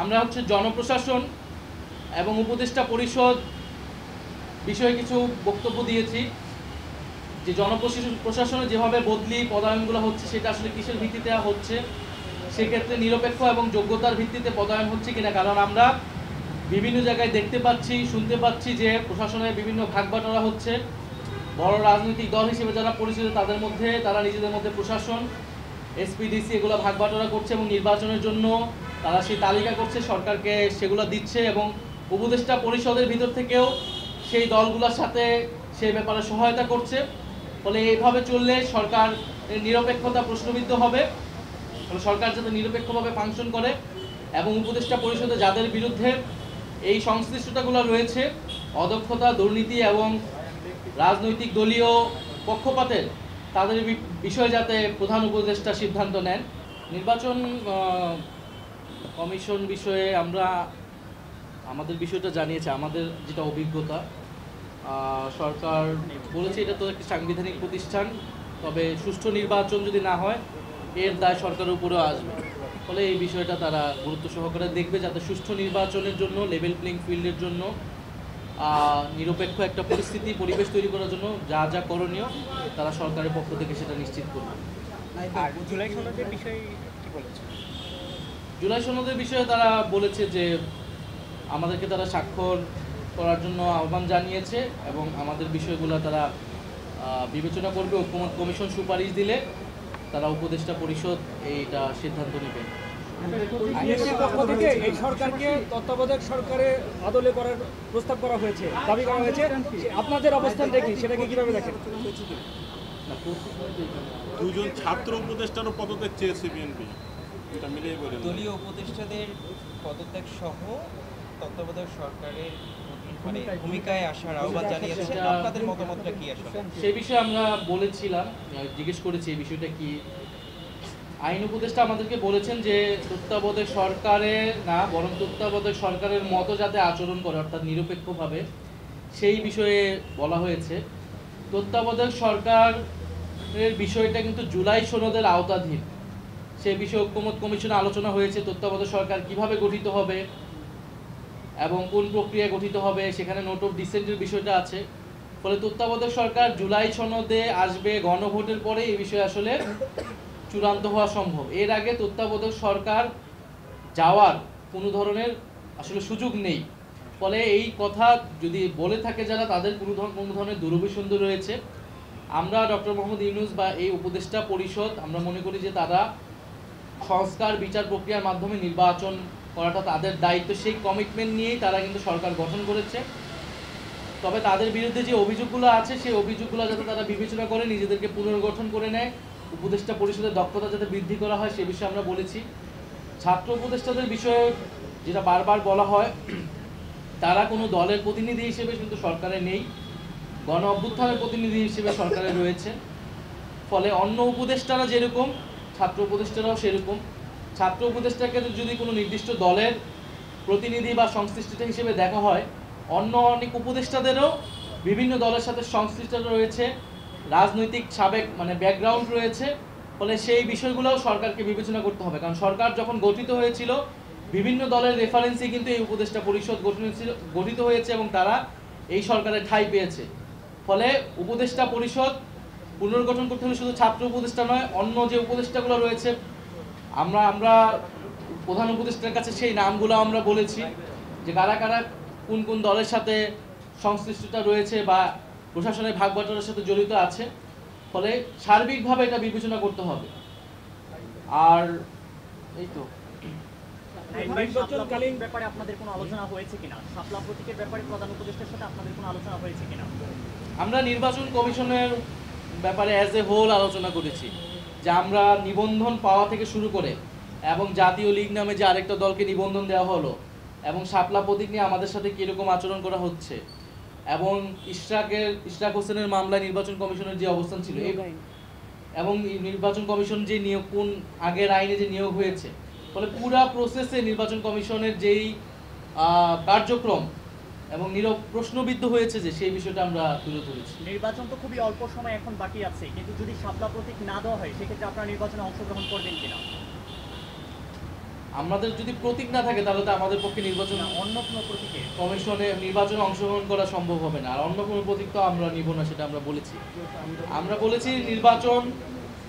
আমরা জনপ্রশাসন এবং উপদেষ্টা পরিষদ বিষয়ে কিছু বক্তব্য দিয়েছি যে জনপ্রশাসনে যেভাবে বদলি পদায়নগুলো হচ্ছে সেটা আসলে কিসের ভিত্তিতে হচ্ছে, সেক্ষেত্রে নিরপেক্ষ এবং যোগ্যতার ভিত্তিতে পদায়ন হচ্ছে কিনা। কারণ আমরা বিভিন্ন জায়গায় দেখতে পাচ্ছি, শুনতে পাচ্ছি যে প্রশাসনের বিভিন্ন ভাগবাটোয়ারা হচ্ছে। বড় রাজনৈতিক দল হিসেবে যারা পরিচিত তাদের মধ্যে তারা নিজেদের মধ্যে প্রশাসন, এসপিডিসি এগুলো ভাগবাটোয়ারা করছে এবং নির্বাচনের জন্য তারা সেই তালিকা করছে, সরকারকে সেগুলো দিচ্ছে এবং উপদেষ্টা পরিষদের ভিতর থেকেও সেই দলগুলোর সাথে সেই ব্যাপারে সহায়তা করছে। ফলে এইভাবে চললে সরকার নিরপেক্ষতা প্রশ্নবিদ্ধ হবে। ফলে সরকার যাতে নিরপেক্ষভাবে ফাংশন করে এবং উপদেষ্টা পরিষদে যাদের বিরুদ্ধে এই সংশ্লিষ্টতাগুলো রয়েছে, অদক্ষতা, দুর্নীতি এবং রাজনৈতিক দলীয় পক্ষপাতের, তাদের বিষয়ে যাতে প্রধান উপদেষ্টা সিদ্ধান্ত নেন। নির্বাচন কমিশন বিষয়ে আমরা আমাদের বিষয়টা জানিয়েছি, আমাদের যেটা অভিজ্ঞতা, সরকার বলেছে এটা তো একটি সাংবিধানিক প্রতিষ্ঠান, তবে সুষ্ঠু নির্বাচন যদি না হয় এর দায় সরকারের উপরেও আসবে। ফলে এই বিষয়টা তারা গুরুত্ব সহকারে দেখবে যাতে সুষ্ঠু নির্বাচনের জন্য, লেভেল প্লেইং ফিল্ডের জন্য, নিরপেক্ষ একটা পরিবেশ তৈরি করার জন্য যা যা করণীয় তারা সরকারের পক্ষ থেকে সেটা নিশ্চিত করবে। আর জুলাই সনদের বিষয়ে কি বলেছে? জুলাই সনদের বিষয়ে তারা বলেছে যে আমাদেরকে তারা স্বাক্ষর করার জন্য আহ্বান জানিয়েছে এবং আমাদের বিষয়গুলো তারা বিবেচনা করবে। ঐকমত্য কমিশন সুপারিশ দিলে তারা উপদেষ্টা পরিষদ এইটা সিদ্ধান্ত নেবে। আইএসসির পক্ষ থেকে এই সরকারকে তত্ত্বাবধায়ক সরকারে আদলে করার প্রস্তাব করা হয়েছে, দাবি করা হয়েছে। আপনাদের অবস্থান দেখি সেটাকে কিভাবে দেখেন? দুজন ছাত্র উপদেষ্টারও পদত্যাগ চেয়েছে বিএনপি, এটা মিলিয়ে বলেন। দলীয় উপদেষ্টাদের পদত্যাগ সহ তত্ত্বাবধায়ক সরকারের মানে ভূমিকায় আসার আহ্বান জানিয়েছে। আপনাদের মতামতটা কি আসলে? সেই বিষয়ে আমরা বলেছিলাম, জিজ্ঞেস করেছি এই বিষয়টা কি। আইন উপদেষ্টা আমাদেরকে বলেছেন যে তত্ত্বাবধায়ক সরকারের না, বরং তত্ত্বাবধায়ক সরকারের মতো যাতে আচরণ করে, অর্থাৎ নিরপেক্ষভাবে, সেই বিষয়ে বলা হয়েছে। তত্ত্বাবধায়ক সরকারের বিষয়টা কিন্তু জুলাই সনদের আওতাধীন। সেই বিষয়ে ঐকমত্য কমিশনে আলোচনা হয়েছে তত্ত্বাবধায়ক সরকার কিভাবে গঠিত হবে এবং কোন প্রক্রিয়ায় গঠিত হবে, সেখানে নোট অফ ডিসেন্টের বিষয়টা আছে। ফলে তত্ত্বাবধায়ক সরকার জুলাই সনদে আসবে, গণভোটের পরে এই বিষয়ে আসলে চূড়ান্ত হওয়া সম্ভব। এর আগে তত্ত্বাবধায়ক সরকার যাওয়ার কোনো ধরনের আসলে সুযোগ নেই। ফলে এই কথা যদি বলে থাকে যারা, তাদের কোনো ধরনের দুরভিসন্ধি রয়েছে। আমরা ডক্টর মোহাম্মদ ইউনূস বা এই উপদেষ্টা পরিষদ আমরা মনে করি যে তারা সংস্কার বিচার প্রক্রিয়ার মাধ্যমে নির্বাচন করাটা তাদের দায়িত্ব, সেই কমিটমেন্ট নিয়েই তারা কিন্তু সরকার গঠন করেছে। তবে তাদের বিরুদ্ধে যে অভিযোগগুলো আছে সেই অভিযোগগুলো যাতে তারা বিবেচনা করে নিজেদেরকে পুনর্গঠন করে নেয়, উপদেষ্টা পরিষদের দক্ষতা যাতে বৃদ্ধি করা হয় সে বিষয়ে আমরা বলেছি। ছাত্র উপদেষ্টাদের বিষয়ে যেটা বারবার বলা হয়, তারা কোনো দলের প্রতিনিধি হিসেবে কিন্তু সরকারে নেই, গণ অভ্যুত্থানের প্রতিনিধি হিসেবে সরকারে রয়েছে। ফলে অন্য উপদেষ্টারা যেরকম, ছাত্র উপদেষ্টারাও সেরকম। ছাত্র উপদেষ্টাকে যদি কোনো নির্দিষ্ট দলের প্রতিনিধি বা সংশ্লিষ্টতা হিসেবে দেখা হয়, অন্য অনেক উপদেষ্টাদেরও বিভিন্ন দলের সাথে সংশ্লিষ্টতা রয়েছে, রাজনৈতিক সাবেক মানে ব্যাকগ্রাউন্ড রয়েছে। ফলে সেই বিষয়গুলোও সরকারকে বিবেচনা করতে হবে। কারণ সরকার যখন গঠিত হয়েছিল বিভিন্ন দলের রেফারেন্সে কিন্তু এই উপদেষ্টা পরিষদ গঠিত হয়েছে এবং তারা এই সরকারের ঠাঁই পেয়েছে। ফলে উপদেষ্টা পরিষদ পুনর্গঠন করতে হলে শুধু ছাত্র উপদেষ্টা নয়, অন্য যে উপদেষ্টাগুলো রয়েছে, আমরা প্রধান উপদেষ্টার কাছে সেই নামগুলো আমরা বলেছি যে কারা কারা কোন কোন দলের সাথে সংশ্লিষ্টতা রয়েছে বা প্রশাসনের ভাগবাটোয়ারার সাথে জড়িত আছে। ফলে সার্বিকভাবে এটা বিবেচনা করতে হবে। আর এই তো নির্বাচনকালীন ব্যাপারে আপনাদের কোনো আলোচনা হয়েছে কিনা? শাপলা প্রতীকের ব্যাপারে প্রধান উপদেষ্টার সাথে আপনাদের কোনো আলোচনা হয়েছে কিনা? আমরা নির্বাচন কমিশনের ব্যাপারে অ্যাজ এ হোল আলোচনা করেছি যে আমরা নিবন্ধন পাওয়া থেকে শুরু করে এবং জাতীয় লীগ নামে যে আরেকটা দলকে নিবন্ধন দেওয়া হলো এবং শাপলা প্রতীক নিয়ে আমাদের সাথে কীরকম আচরণ করা হচ্ছে এবং ইশরাক হোসেনের মামলায় নির্বাচন কমিশনের যে অবস্থান ছিল এবং নির্বাচন কমিশন যে নিয়োগ কোন আগের আইনে যে নিয়োগ হয়েছে, ফলে পুরা প্রসেসে নির্বাচন কমিশনের যেই কার্যক্রম এবং প্রশ্নবিদ্ধ হয়েছে যে সেই বিষয়টা আমরা তুলে ধরেছি। নির্বাচন তো খুবই অল্প সময় এখন বাকি আছে, কিন্তু যদি শাপলা প্রতীক না দেওয়া হয় সেক্ষেত্রে আপনারা নির্বাচনে অংশগ্রহণ করবেন কিনা? আমাদের যদি প্রতীক না থাকে তাহলে তো আমাদের পক্ষে নির্বাচন অন্য কোনো প্রতীকে কমিশনে নির্বাচনে অংশগ্রহণ করা সম্ভব হবে না। আর অন্য কোনো প্রতীক তো আমরা নিব না, সেটা আমরা বলেছি। আমরা বলেছি নির্বাচন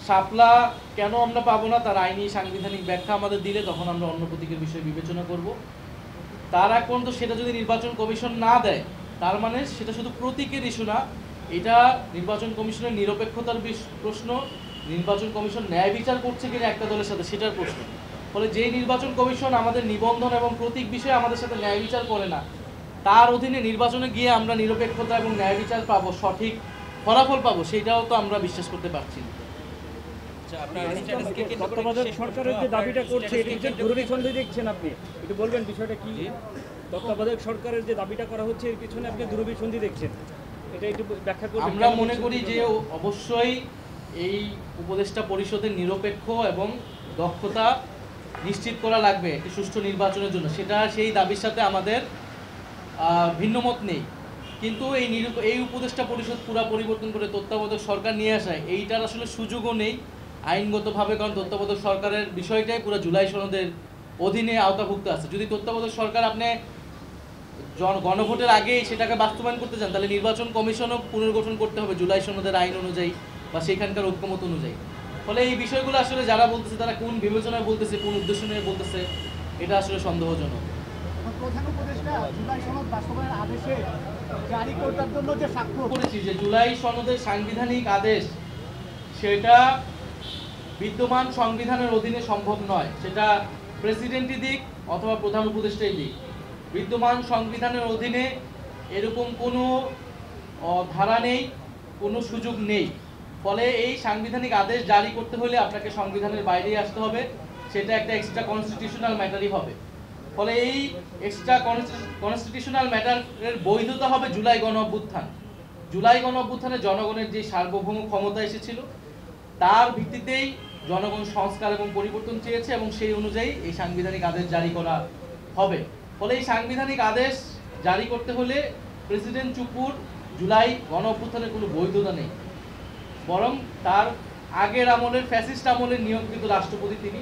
শাপলা কেন আমরা পাবো না তার আইনি সাংবিধানিক ব্যাখ্যা আমাদের দিলে তখন আমরা অন্য প্রতীকের বিষয়ে বিবেচনা করব। তার আগ পর্যন্ত সেটা যদি নির্বাচন কমিশন না দেয় তার মানে সেটা শুধু প্রতীকের ইস্যু না, এটা নির্বাচন কমিশনের নিরপেক্ষতার প্রশ্ন, নির্বাচন কমিশন ন্যায় বিচার করছে কিনা একটা দলের সাথে সেটার প্রশ্ন। ফলে যেই নির্বাচন কমিশন আমাদের নিবন্ধন এবং প্রতীক বিষয়ে আমাদের সাথে ন্যায় বিচার করে না, তার অধীনে নির্বাচনে গিয়ে আমরা নিরপেক্ষতা এবং ন্যায় বিচার পাবো, সঠিক ফলাফল পাবো, সেটাও তো আমরা বিশ্বাস করতে পারছি না। আচ্ছা, আপনার স্ট্যাটাসকে কেন্দ্র করে তত্ত্বাবধায়ক শেষ সরকারের যে প্রশ্ন, দাবিটা আপনার করছে এটা স্ট্যাটাসকে একটু কেন্দ্র জরুরি করে- সন্দেহ দেখছেন আপনি, একটু বলবেন বিষয়টা কি? তত্ত্বাবধায়ক সরকারের যে দাবিটা করা হচ্ছে এর পিছনে আপনি দুরভিসন্ধি দেখছেন, এটা একটু ব্যাখ্যা করবেন। আমরা মনে করি যে অবশ্যই এই উপদেষ্টা পরিষদের নিরপেক্ষ এবং দক্ষতা নিশ্চিত করা লাগবে একটি সুষ্ঠু নির্বাচনের জন্য, সেটা সেই দাবির সাথে আমাদের ভিন্নমত নেই। কিন্তু এই উপদেষ্টা পরিষদ পুরা পরিবর্তন করে তত্ত্বাবধায়ক সরকার নিয়ে আসায় এইটার আসলে সুযোগও নেই আইনগতভাবে, কারণ তত্ত্বাবধায়ক সরকারের বিষয়টাই পুরো জুলাই সনদের অধীনে আওতাভুক্ত আছে। যদি তত্ত্বাবধায়ক সরকার আপনি গণভোটের আগেই সেটাকে বাস্তবায়ন করতে চান তাহলে নির্বাচন কমিশনও পুনর্গঠন করতে হবে জুলাই সনদের আইন অনুযায়ী বা সেখানকার ঐক্যমত অনুযায়ী। ফলে এই বিষয়গুলো আসলে যারা বলতেছে তারা কোন বিবেচনায় বলতেছে, কোন উদ্দেশ্য নিয়ে বলতেছে, এটা আসলে সন্দেহজনক। প্রধান উপদেষ্টা জুলাই সনদ বাস্তবায়নের আদেশে জারি করার জন্য যে স্বাক্ষর করেছি যে জুলাই সনদের সাংবিধানিক আদেশ সেটা বিদ্যমান সংবিধানের অধীনে সম্ভব নয়, সেটা প্রেসিডেন্টই দিক অথবা প্রধান উপদেষ্টাই দিক। বিদ্যমান সংবিধানের অধীনে এরকম কোনো ধারা নেই, কোনো সুযোগ নেই। ফলে এই সাংবিধানিক আদেশ জারি করতে হলে আপনাকে সংবিধানের বাইরেই আসতে হবে, সেটা একটা এক্সট্রা কনস্টিটিউশনাল ম্যাটারই হবে। ফলে এই এক্সট্রা কনস্টিটিউশনাল ম্যাটারের বৈধতা হবে জুলাই গণ অভ্যুত্থান। জুলাই গণ অভ্যুত্থানে জনগণের যে সার্বভৌম ক্ষমতা এসেছিল তার ভিত্তিতেই জনগণ সংস্কার এবং পরিবর্তন চেয়েছে এবং সেই অনুযায়ী এই সাংবিধানিক আদেশ জারি করা হবে। ফলে এই সাংবিধানিক আদেশ জারি করতে হলে প্রেসিডেন্ট চুপুর জুলাই গণ অভ্যুত্থানের কোনো বৈধতা নেই, বরং তার আগের আমলের ফ্যাসিস্ট আমলের নিয়োগকৃত রাষ্ট্রপতি তিনি।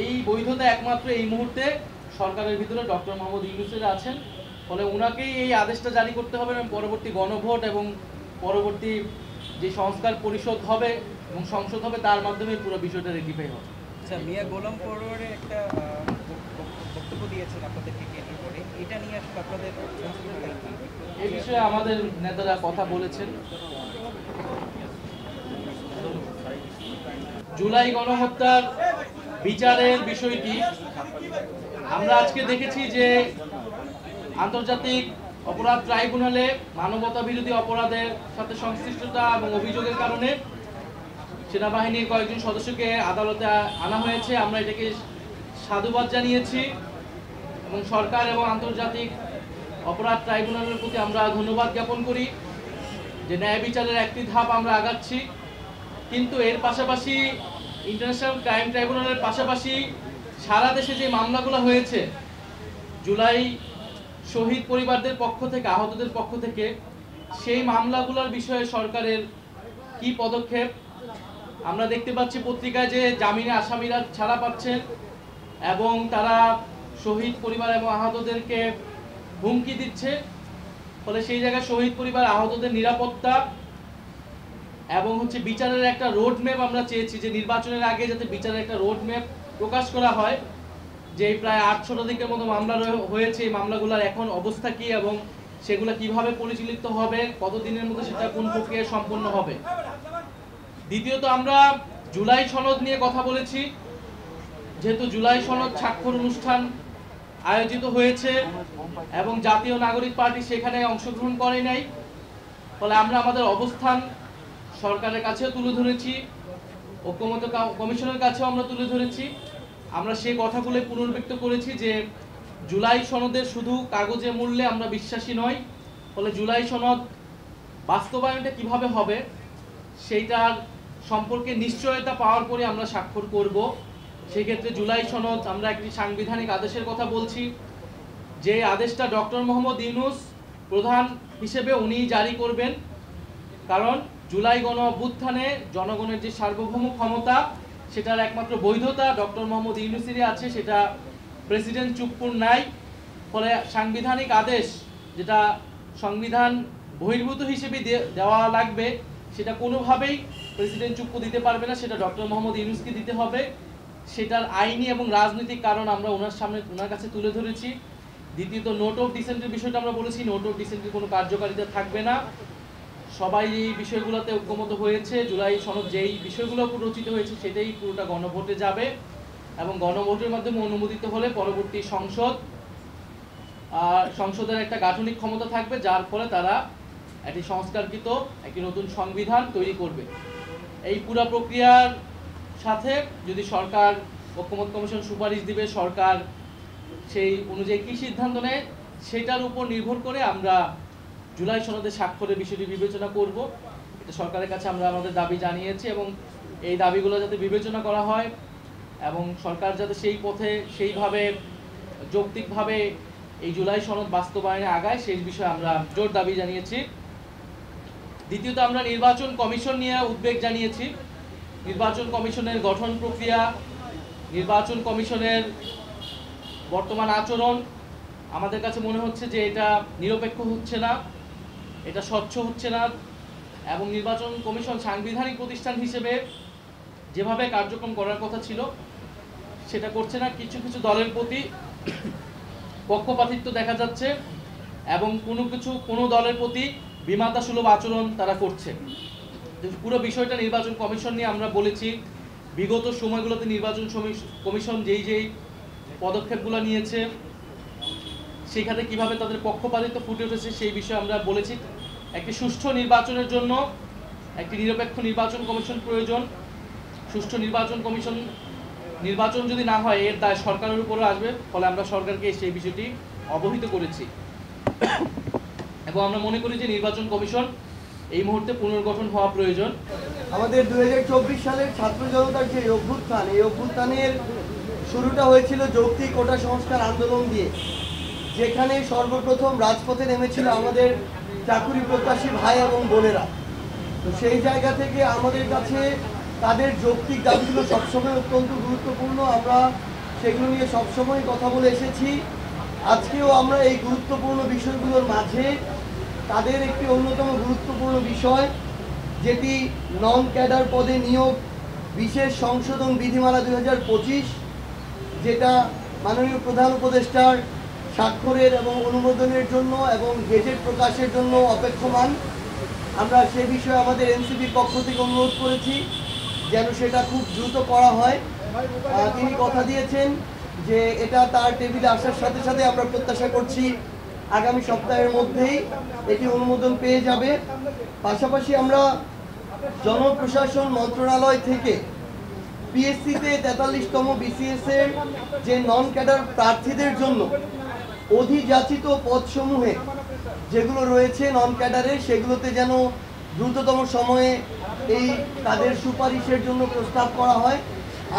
এই বৈধতা একমাত্র এই মুহূর্তে সরকারের ভিতরে ডক্টর মোহাম্মদ ইউনূসের আছেন। ফলে ওনাকেই এই আদেশটা জারি করতে হবে এবং পরবর্তী গণভোট এবং পরবর্তী যে সংস্কার পরিষদ হবে এবং সংসদ হবে তার মাধ্যমে পুরো বিষয়টা রেটিফাই হবে। আচ্ছা, মিয়া গোলাম পরোয়ারে একটা বক্তব্য দিয়েছেন আপনাদেরকে কেন্দ্র করে, এটা নিয়ে আসলে আপনাদের মন্তব্যটা কি? এই বিষয়ে আমাদের নেতারা কথা বলেছেন। জুলাই গণহত্যার বিচারের বিষয়টি আমরা আজকে দেখেছি যে আন্তর্জাতিক অপরাধ ট্রাইব্যুনালে মানবতা বিরোধী অপরাধের সাথে সংশ্লিষ্টতা এবং অভিযোগের কারণে সেনাবাহিনীর কয়েকজন সদস্যকে আদালতে আনা হয়েছে। আমরা এটাকে সাধুবাদ জানিয়েছি এবং সরকার এবং আন্তর্জাতিক অপরাধ ট্রাইব্যুনালের প্রতি আমরা ধন্যবাদ জ্ঞাপন করি যে ন্যায় বিচারের একটি ধাপ আমরা আগাচ্ছি। কিন্তু এর পাশাপাশি ইন্টারন্যাশনাল ক্রাইম ট্রাইব্যুনালের পাশাপাশি সারা দেশে যে মামলাগুলো হয়েছে জুলাই শহীদ পরিবারদের পক্ষ থেকে, আহতদের পক্ষ থেকে, সেই মামলাগুলোর বিষয়ে সরকারের কি পদক্ষেপ? আমরা দেখতে পাচ্ছি পত্রিকায় যে জামিনে আসামিরা ছাড়া পাচ্ছেন এবং তারা শহীদ পরিবার এবং আহতদেরকে হুমকি দিচ্ছে। ফলে সেই জায়গায় শহীদ পরিবার আহতদের নিরাপত্তা এবং বিচারের একটা রোড ম্যাপ আমরা চেয়েছি যে নির্বাচনের আগে যাতে বিচারের একটা রোড ম্যাপ প্রকাশ করা হয়, যে প্রায় 800 মতো মামলা হয়েছে, এই মামলাগুলোর এখন অবস্থা কি এবং সেগুলো কিভাবে পরিচালিত হবে, কতদিনের মধ্যে সেটা কোন প্রক্রিয়া সম্পন্ন হবে। দ্বিতীয়ত আমরা জুলাই সনদ নিয়ে কথা বলেছি। যেহেতু জুলাই সনদ স্বাক্ষর অনুষ্ঠান আয়োজিত হয়েছে এবং জাতীয় নাগরিক পার্টি সেখানে অংশগ্রহণ করে নাই, ফলে আমরা আমাদের অবস্থান সরকারের কাছেও তুলে ধরেছি, ঐক্যমত্য কমিশনের কাছেও আমরা তুলে ধরেছি। আমরা সেই কথাগুলো পুনর্ব্যক্ত করেছি যে জুলাই সনদের শুধু কাগজে মূল্যে আমরা বিশ্বাসী নই। ফলে জুলাই সনদ বাস্তবায়নটা কিভাবে হবে সেইটার সম্পর্কে নিশ্চয়তা পাওয়ার পরে আমরা স্বাক্ষর করব। সেক্ষেত্রে জুলাই সনদ আমরা একটি সাংবিধানিক আদেশের কথা বলছি, যে আদেশটা ডক্টর মোহাম্মদ ইউনূস প্রধান হিসেবে উনিই জারি করবেন। কারণ জুলাই গণ অভ্যুত্থানে জনগণের যে সার্বভৌম ক্ষমতা সেটার একমাত্র বৈধতা ডক্টর মোহাম্মদ ইউনূসেরই আছে, সেটা প্রেসিডেন্ট চুপ্পুর নাই। ফলে সাংবিধানিক আদেশ যেটা সংবিধান বহির্ভূত হিসেবে দেওয়া লাগবে, সেটা কোনোভাবেই প্রেসিডেন্ট চুপ্পু দিতে পারবে না, সেটা ডক্টর মোহাম্মদ ইউনূসকে দিতে হবে। সেটার আইনি এবং রাজনৈতিক কারণ আমরা ওনার কাছে তুলে ধরেছি। দ্বিতীয়ত নোট অফ ডিসেন্টের বিষয়টা আমরা বলেছি, নোট অফ ডিসেন্টের কোনো কার্যকারিতা থাকবে না। সবাই এই বিষয়গুলোতে ঐক্যমত হয়েছে। জুলাই সনদ যেই বিষয়গুলো রচিত হয়েছে সেটাই পুরোটা গণভোটে যাবে এবং গণভোটের মাধ্যমে অনুমোদিত হলে পরবর্তী সংসদের একটা গাঠনিক ক্ষমতা থাকবে, যার ফলে তারা একটি সংস্কারকৃত একটি নতুন সংবিধান তৈরি করবে। এই পুরো প্রক্রিয়ার সাথে যদি সরকার ঐক্যমত কমিশন সুপারিশ দিবে, সরকার সেই অনুযায়ী কী সিদ্ধান্ত নেয় সেটার উপর নির্ভর করে আমরা জুলাই সনদে স্বাক্ষরের বিষয়টি বিবেচনা করব। এটা সরকারের কাছে আমরা আমাদের দাবি জানিয়েছি এবং এই দাবিগুলো যাতে বিবেচনা করা হয় এবং সরকার যাতে সেই পথে সেইভাবে যৌক্তিকভাবে এই জুলাই সনদ বাস্তবায়নে আগায় সেই বিষয়ে আমরা জোর দাবি জানিয়েছি। দ্বিতীয়ত আমরা নির্বাচন কমিশন নিয়ে উদ্বেগ জানিয়েছি। নির্বাচন কমিশনের গঠন প্রক্রিয়া, নির্বাচন কমিশনের বর্তমান আচরণ আমাদের কাছে মনে হচ্ছে যে এটা নিরপেক্ষ হচ্ছে না, এটা স্বচ্ছ হচ্ছে না এবং নির্বাচন কমিশন সাংবিধানিক প্রতিষ্ঠান হিসেবে যেভাবে কার্যক্রম করার কথা ছিল সেটা করছে না। কিছু কিছু দলের প্রতি পক্ষপাতিত্ব দেখা যাচ্ছে এবং কোনো দলের প্রতি বিমাতা সুলভ আচরণ তারা করছে। পুরো বিষয়টা নির্বাচন কমিশন নিয়ে আমরা বলেছি। বিগত সময়গুলোতে নির্বাচন কমিশন যেই পদক্ষেপগুলো নিয়েছে সেখানে কিভাবে তাদের পক্ষপাতিত্ব ফুটে উঠেছে সেই বিষয়ে আমরা বলেছি। একটি সুষ্ঠু নির্বাচনের জন্য একটি নিরপেক্ষ নির্বাচন কমিশন প্রয়োজন। সুষ্ঠু নির্বাচন যদি না হয় এর দায় সরকারের উপরও আসবে। ফলে আমরা সরকারকে সেই বিষয়টি অবহিত করেছি এবং আমরা মনে করি যে নির্বাচন কমিশন এই মুহূর্তে পুনর্গঠন হওয়া প্রয়োজন। আমাদের 2024 সালের ছাত্র জনতার যে অভ্যুত্থান, এই অভ্যুত্থানের শুরুটা হয়েছিল যৌক্তিক কোটা সংস্কার আন্দোলন দিয়ে, যেখানে সর্বপ্রথম রাজপথে নেমেছিল আমাদের চাকুরি প্রত্যাশী ভাই এবং বোনেরা। তো সেই জায়গা থেকে আমাদের কাছে তাদের যৌক্তিক দাবিগুলো সবসময় অত্যন্ত গুরুত্বপূর্ণ। আমরা সেগুলো নিয়ে সবসময় কথা বলে এসেছি। আজকেও আমরা এই গুরুত্বপূর্ণ বিষয়গুলোর মাঝে তাদের একটি অন্যতম গুরুত্বপূর্ণ বিষয়, যেটি নন ক্যাডার পদে নিয়োগ বিশেষ সংশোধন বিধিমালা 2025, যেটা মাননীয় প্রধান উপদেষ্টার স্বাক্ষরের এবং অনুমোদনের জন্য এবং গেজেট প্রকাশের জন্য অপেক্ষমান। আমরা সে বিষয়ে আমাদের এনসিপির পক্ষ থেকে অনুরোধ করেছি যেন সেটা খুব দ্রুত করা হয়। তিনি কথা দিয়েছেন যে এটা তার টেবিলে আসার সাথে সাথে আমরা প্রত্যাশা করছি আগামী সপ্তাহের মধ্যেই এটি অনুমোদন পেয়ে যাবে। পাশাপাশি আমরা জনপ্রশাসন মন্ত্রণালয় থেকে পিএসসিতে 43তম বিসিএস এর যে নন ক্যাডার প্রার্থীদের জন্য অধিযাচিত পদসমূহে যেগুলো রয়েছে নন ক্যাডারের, সেগুলোতে যেন দ্রুততম সময়ে এই তাদের সুপারিশের জন্য প্রস্তাব করা হয়।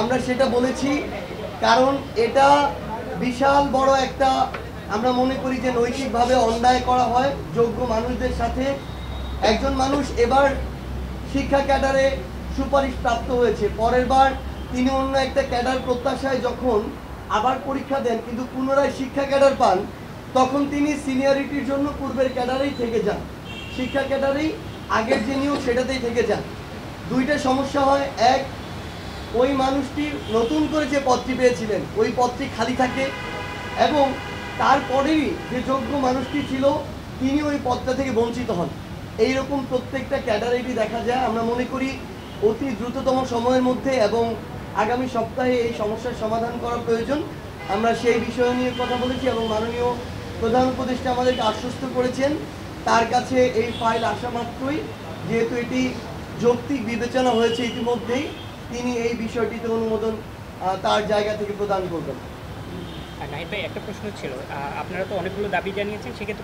আমরা সেটা বলেছি কারণ এটা বিশাল বড় একটা, আমরা মনে করি যে নৈতিকভাবে অন্যায় করা হয় যোগ্য মানুষদের সাথে। একজন মানুষ এবার শিক্ষা ক্যাডারে সুপারিশ প্রাপ্ত হয়েছে, পরের বার তিনি অন্য একটা ক্যাডার প্রত্যাশায় যখন আবার পরীক্ষা দেন কিন্তু পুনরায় শিক্ষা ক্যাডার পান, তখন তিনি সিনিয়রিটির জন্য পূর্বের ক্যাডারেই থেকে যান, শিক্ষা ক্যাডারেই আগের যে নিয়োগ সেটাতেই থেকে যান। দুইটা সমস্যা হয়। এক, ওই মানুষটি নতুন করে যে পদটি পেয়েছিলেন ওই পদটি খালি থাকে এবং তারপরেই যে যোগ্য মানুষটি ছিল তিনি ওই পদটা থেকে বঞ্চিত হন। এইরকম প্রত্যেকটা ক্যাডারেরই দেখা যায়। আমরা মনে করি অতি দ্রুততম সময়ের মধ্যে এবং আগামী সপ্তাহে এই সমস্যার সমাধান করা প্রয়োজন। আমরা সেই বিষয় নিয়ে কথা বলেছি এবং মাননীয় প্রধান উপদেষ্টা আমাদেরকে আশ্বস্ত করেছেন তার কাছে এই ফাইল আসা মাত্রই, যেহেতু এটি যৌক্তিক বিবেচনা হয়েছে ইতিমধ্যেই, তিনি এই বিষয়টিতে অনুমোদন তার জায়গা থেকে প্রদান করবেন। নাহিদ ভাই, একটা প্রশ্ন ছিল, আপনারা তো অনেকগুলো দাবি জানিয়েছেন, সেক্ষেত্রে